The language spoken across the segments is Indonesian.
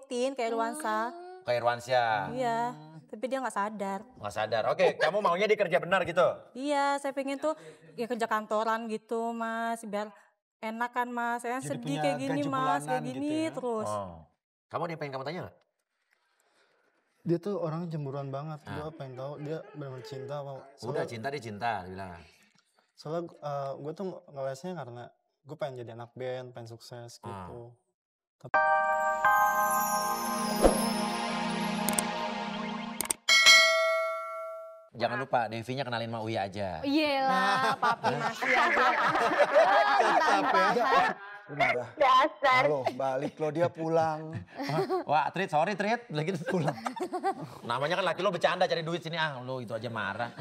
ngikutin kayak Irwansyah. Kayak Irwansyah. Iya, tapi dia nggak sadar. Nggak sadar. Oke, kamu maunya dia kerja benar gitu? Iya, saya pengen tuh ya kerja kantoran gitu Mas, biar enak kan Mas. Saya Jadi sedih punya kayak gini gaji Mas, kayak bulanan gini gitu ya. terus. Oh. Kamu ada yang pengen kamu tanya nggak? Dia tuh orang cemburuan banget. Gue pengen tahu dia benar-benar cinta apa. Udah cinta dia cinta, dia bilang. Soalnya gue tuh ngelesnya karena gue pengen jadi anak band, pengen sukses gitu. Jangan lupa Devinya kenalin sama Uya aja. Iyalah, papi masih aja. Lu marah. Dasar. Halo, balik lo, dia pulang. Wah, Trit, sorry Trit, lagi pulang. Namanya kan laki lo bercanda cari duit sini, lo itu aja marah.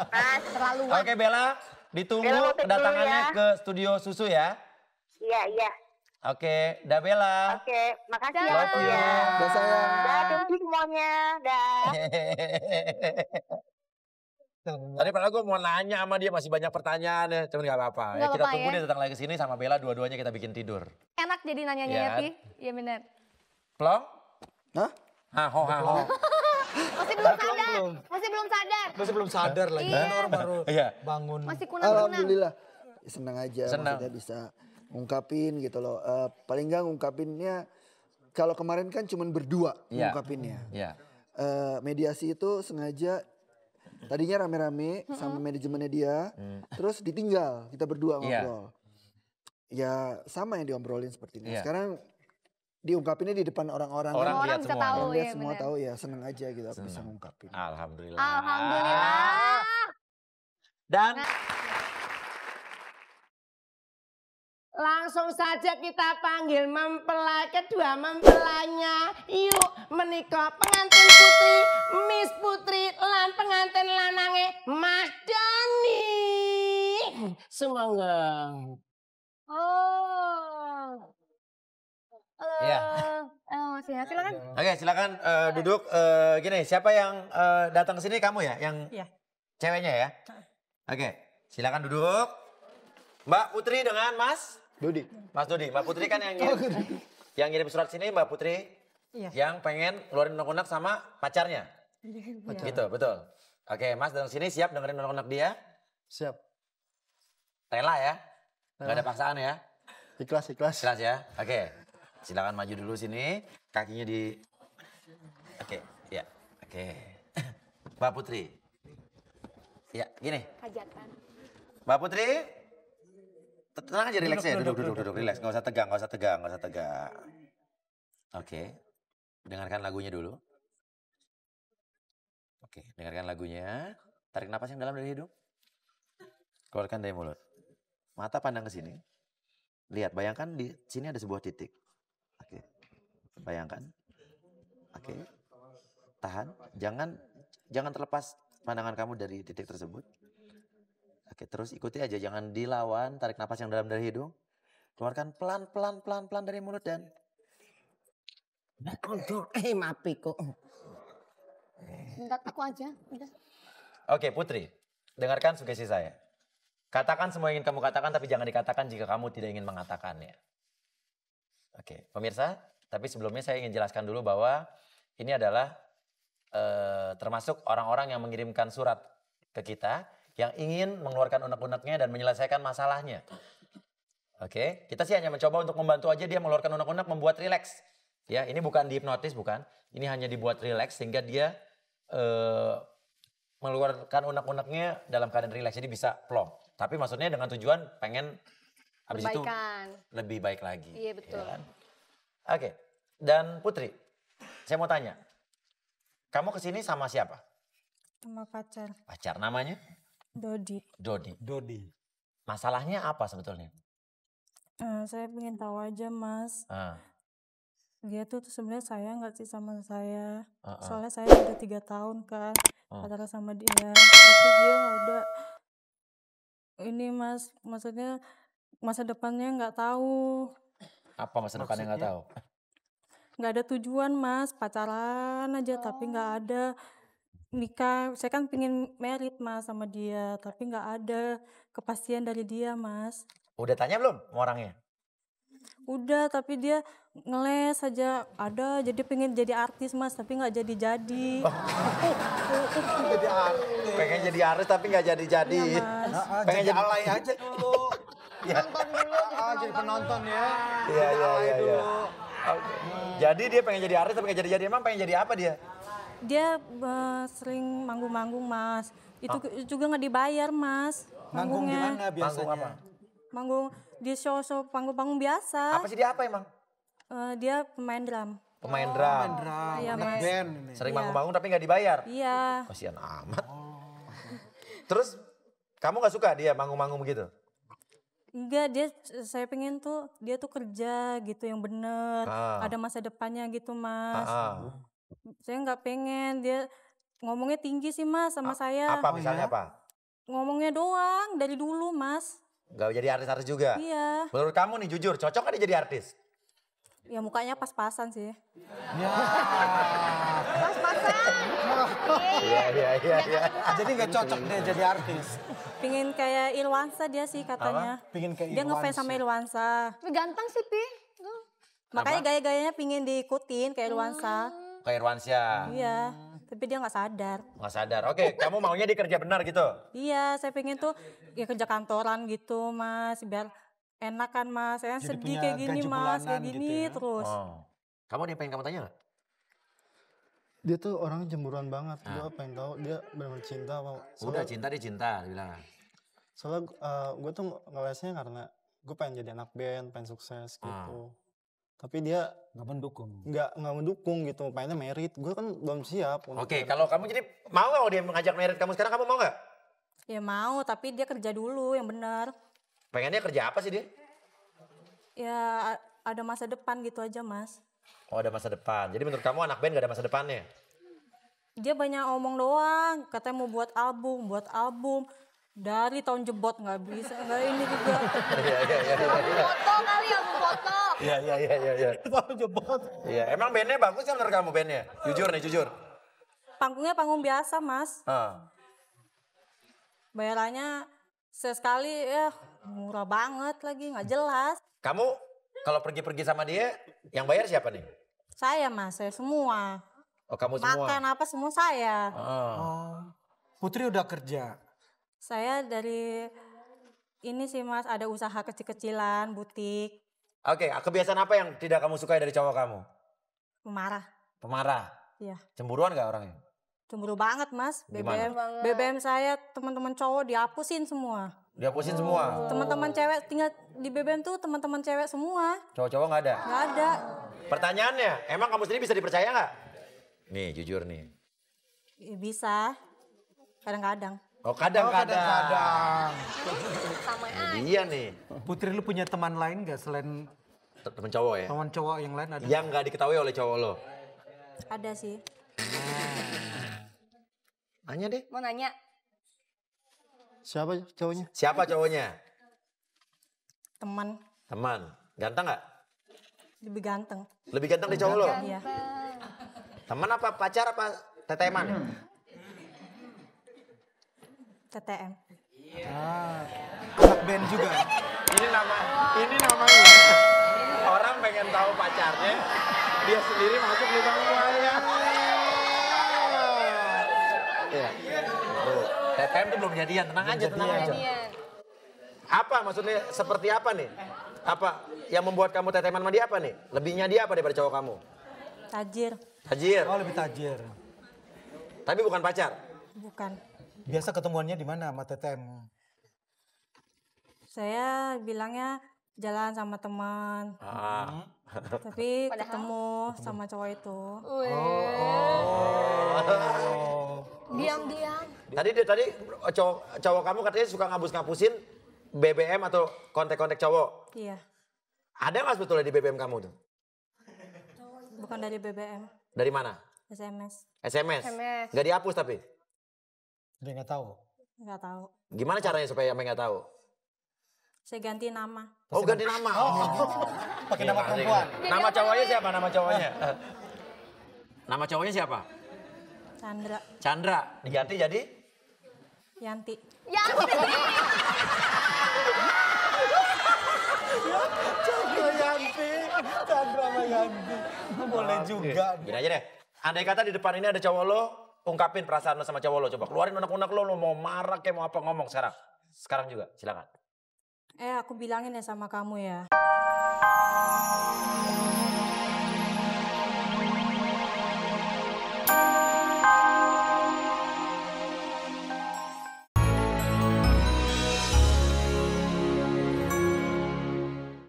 Mas, Terlalu. Oke Bella, ditunggu Bella mau tidur kedatangannya ya. ke studio susu ya. iya. Oke, dah Bella. Oke, makasih ya Dah. Mas ya. Dah sayang. Dah, thank you semuanya. Dah. Tadi padahal gue mau nanya sama dia, masih banyak pertanyaan ya, cuman gak apa-apa. Ya, Nggak kita apa-apa tunggu ya. dia datang lagi ke sini sama Bella, dua-duanya kita bikin tidur. Enak jadi nanyanya Iya ya, kan? Pi. Iya benar. Plong? Hah? Haho. Masih belum sadar. Masih belum sadar. Masih belum sadar lagi. Iya. Kan orang baru Iya. bangun. Masih kunang-kunang. Alhamdulillah. Senang aja Senang. maksudnya bisa ngungkapin gitu loh. Paling enggak ngungkapinnya, kalau kemarin kan cuman berdua Iya. ngungkapinnya. Iya. Mediasi itu sengaja tadinya rame-rame sama manajemennya dia, terus ditinggal kita berdua Iya. ngobrol. Ya sama yang diobrolin seperti ini. Iya. Sekarang diungkapinnya di depan orang-orang. Orang Orang lihat bisa semua. tahu Orang lihat ya semua benar. tahu ya, seneng aja gitu aku bisa Seneng. ngungkapin. Alhamdulillah. Alhamdulillah. Dan Langsung saja kita panggil mempelai kedua mempelainya. Yuk menikah pengantin putri, Miss Putri lan pengantin lanange Mas Dani. Semoga. Oh. Iya. Masih ya, silakan. Oke, silakan duduk. Gini, siapa yang datang ke sini, kamu ya? Yang Iya. ceweknya ya? Oke, silakan duduk. Mbak Putri dengan Mas Dodi. Dodi. Mbak Putri kan yang ngirim surat sini, Mbak Putri. Iya. Yang pengen ngeluarin unek-unek sama pacarnya. Gitu, betul. Oke, Mas datang sini siap dengerin unek-unek dia? Siap. Rela ya? Gak ada paksaan ya? Ikhlas. Jelas ya? Oke. Silakan maju dulu sini. Kakinya di... Oke, ya. Oke. Mbak Putri. Ya, gini. Hajatan. Mbak Putri. Tenang aja, relax ya. Duduk. Relax. Gak usah tegang. Oke. Dengarkan lagunya dulu. Oke, dengarkan lagunya. Tarik napas yang dalam dari hidung. Keluarkan dari mulut. Mata pandang ke sini. Lihat, bayangkan di sini ada sebuah titik. Oke. Bayangkan. Oke. Tahan. Jangan terlepas pandangan kamu dari titik tersebut. Oke, terus ikuti aja, jangan dilawan. Tarik napas yang dalam dari hidung. Keluarkan pelan dari mulut dan Mapi kok. Bentar, aku aja. Udah. Oke, Putri. Dengarkan sugesti saya. Katakan semua yang ingin kamu katakan, tapi jangan dikatakan jika kamu tidak ingin mengatakannya. Oke, pemirsa. Tapi sebelumnya saya ingin jelaskan dulu bahwa ini adalah termasuk orang-orang yang mengirimkan surat ke kita yang ingin mengeluarkan unek-uneknya dan menyelesaikan masalahnya. Oke, kita sih hanya mencoba untuk membantu aja dia mengeluarkan unek-unek, membuat rileks. Ya, ini bukan dihipnotis, bukan. Ini hanya dibuat rileks sehingga dia mengeluarkan unek-uneknya dalam keadaan rileks. Jadi bisa plong. Tapi maksudnya dengan tujuan pengen habis itu Perbaikan. lebih baik lagi. Iya, betul. Ya kan? Oke, dan Putri, saya mau tanya. Kamu kesini sama siapa? Sama pacar. Pacar namanya? Dodi. Dodi. Masalahnya apa sebetulnya? Saya pengen tahu aja Mas. Dia tuh sebenarnya sayang nggak sih sama saya? Soalnya saya udah 3 tahun kan pacaran sama dia. Tapi dia nggak udah. Ini Mas, maksudnya masa depannya nggak tahu. Apa masa depannya nggak tahu? Nggak ada tujuan Mas, pacaran aja tapi nggak ada nikah. Saya kan pengen merit Mas sama dia, tapi nggak ada kepastian dari dia Mas. Udah tanya belum sama orangnya? Udah, tapi dia ngeles aja. Ada, jadi pengen jadi artis Mas, tapi nggak jadi-jadi. Pengen jadi artis tapi nggak jadi-jadi. Iya, Mas. Pengen jadi alay aja dulu. Nonton dulu. Jadi penonton ya. Iya. Oke. Jadi dia pengen jadi artis tapi nggak jadi-jadi. Emang pengen jadi apa dia? Dia sering manggung-manggung Mas. Itu juga nggak dibayar Mas. Manggung di Manggungnya. mana biasanya? Manggung apa? Manggung di show-show panggung-panggung biasa. Apa sih dia apa emang? Dia pemain drum. Pemain drum. Iya Anak Mas. band ini. Sering Iya. manggung-manggung tapi nggak dibayar. Iya. Kasian amat. Terus kamu nggak suka dia manggung-manggung begitu? Enggak, saya pengen tuh dia tuh kerja gitu yang bener. Ada masa depannya gitu Mas. Saya nggak pengen dia ngomongnya tinggi sih Mas sama saya. Apa misalnya apa? Ngomongnya doang dari dulu Mas. Gak jadi artis-artis juga? Iya. Menurut kamu nih jujur, cocok gak dia jadi artis? Ya mukanya pas-pasan sih. Pas-pasan. Iya. Jadi nggak cocok deh jadi artis. Pingin kayak Irwansa dia sih katanya. Pingin kayak Dia ngefans sama Irwansa. Tapi ganteng sih, Pi. Tuh. Makanya gaya-gayanya pingin diikutin kayak Irwansa. Kayak Irwansyah. Iya. Tapi dia nggak sadar. Nggak sadar. Oke, kamu maunya dia kerja benar gitu? Iya, saya pengen tuh ya kerja kantoran gitu Mas. Biar enak kan Mas. Saya Jadi sedih punya kayak gini gaji Mas. Kayak bulanan gini gitu ya. terus. Oh. Kamu ada yang pengen kamu tanya gak? Dia tuh orang cemburuan banget. Gue pengen tahu dia benar-benar cinta apa. Udah cinta dia cinta, dia bilang. Soalnya gue tuh ngelesnya karena gue pengen jadi anak band, pengen sukses gitu. Tapi dia Nggak mendukung. nggak mendukung gitu, pengennya merit. Gue kan belum siap. untuk Oke, merit. kalau kamu jadi mau gak dia mengajak merit kamu sekarang, kamu mau gak? Ya mau, tapi dia kerja dulu yang benar. Pengennya kerja apa sih dia? Ya ada masa depan gitu aja Mas. Oh, ada masa depan. Jadi menurut kamu anak band gak ada masa depannya? Dia banyak omong doang, katanya mau buat album. Dari tahun jebot nggak bisa, nggak ini juga. Foto kali ya, foto. Iya. Iya, emang bandnya bagus ya menurut kamu bandnya? Jujur. Panggungnya panggung biasa Mas. Bayarannya sesekali ya murah banget lagi, nggak jelas. Kamu kalau pergi-pergi sama dia, yang bayar siapa nih? Saya Mas, saya semua. Oh, kamu semua? Makan apa semua saya. Putri udah kerja. Saya dari ini sih Mas, ada usaha kecil-kecilan, butik. Oke, kebiasaan apa yang tidak kamu sukai dari cowok kamu? Pemarah. Pemarah? Iya. Cemburuan gak orangnya? Cemburu banget Mas. Gimana? BBM saya teman-teman cowok dihapusin semua. Dihapusin semua? Teman-teman cewek tinggal di BBM tuh teman-teman cewek semua. Cowok-cowok gak ada? Nggak ada. Pertanyaannya, emang kamu sendiri bisa dipercaya gak? Nih, jujur nih. Ya, bisa. Kadang-kadang. Oh, kadang-kadang. Sama aja. Iya nih. Putri lu punya teman lain gak selain Temen cowok ya? teman cowok yang lain ada? Yang gak diketahui oleh cowok lo? Ada sih. Nanya deh. Mau nanya. Siapa cowoknya? Siapa cowoknya? Teman. Teman. Ganteng gak? Lebih ganteng. Lebih ganteng dari cowok lo? Iya. Teman apa pacar apa teteman? TTM. Anak band juga. Ini namanya orang pengen tahu pacarnya, dia sendiri masuk lubang buaya. Iya. Tuh, TTM tuh belum jadian, tenang aja. Apa maksudnya, seperti apa nih? Apa yang membuat kamu TTM sama dia apa nih? Lebihnya dia apa daripada cowok kamu? Tajir. Tajir, Oh lebih tajir. tapi bukan pacar. Bukan. Biasa ketemuannya di mana sama TTM? Saya bilangnya jalan sama teman. Tapi ketemu sama cowok itu. Diam-diam. Tadi cowok kamu katanya suka ngapus-ngapusin BBM atau kontak-kontak cowok. Iya. Ada nggak sebetulnya di BBM kamu tuh? Bukan dari BBM. Dari mana? SMS. SMS? SMS. Nggak dihapus tapi? Dia nggak tahu. Nggak tahu. Gimana caranya supaya Ame nggak tahu? Saya ganti nama. Oh ganti nama. Pakai nama perempuan. Nama cowoknya siapa? Nama cowoknya? Nama cowoknya siapa? Chandra. Chandra. Diganti jadi? Yanti. Yanti. Yanti. Boleh juga. Gini aja deh. Andai kata di depan ini ada cowok lo, ungkapin perasaan lo sama cowok lo. Coba keluarin unek-unek lo mau marah kayak mau apa ngomong sekarang. Sekarang juga, silakan. Aku bilangin ya sama kamu ya.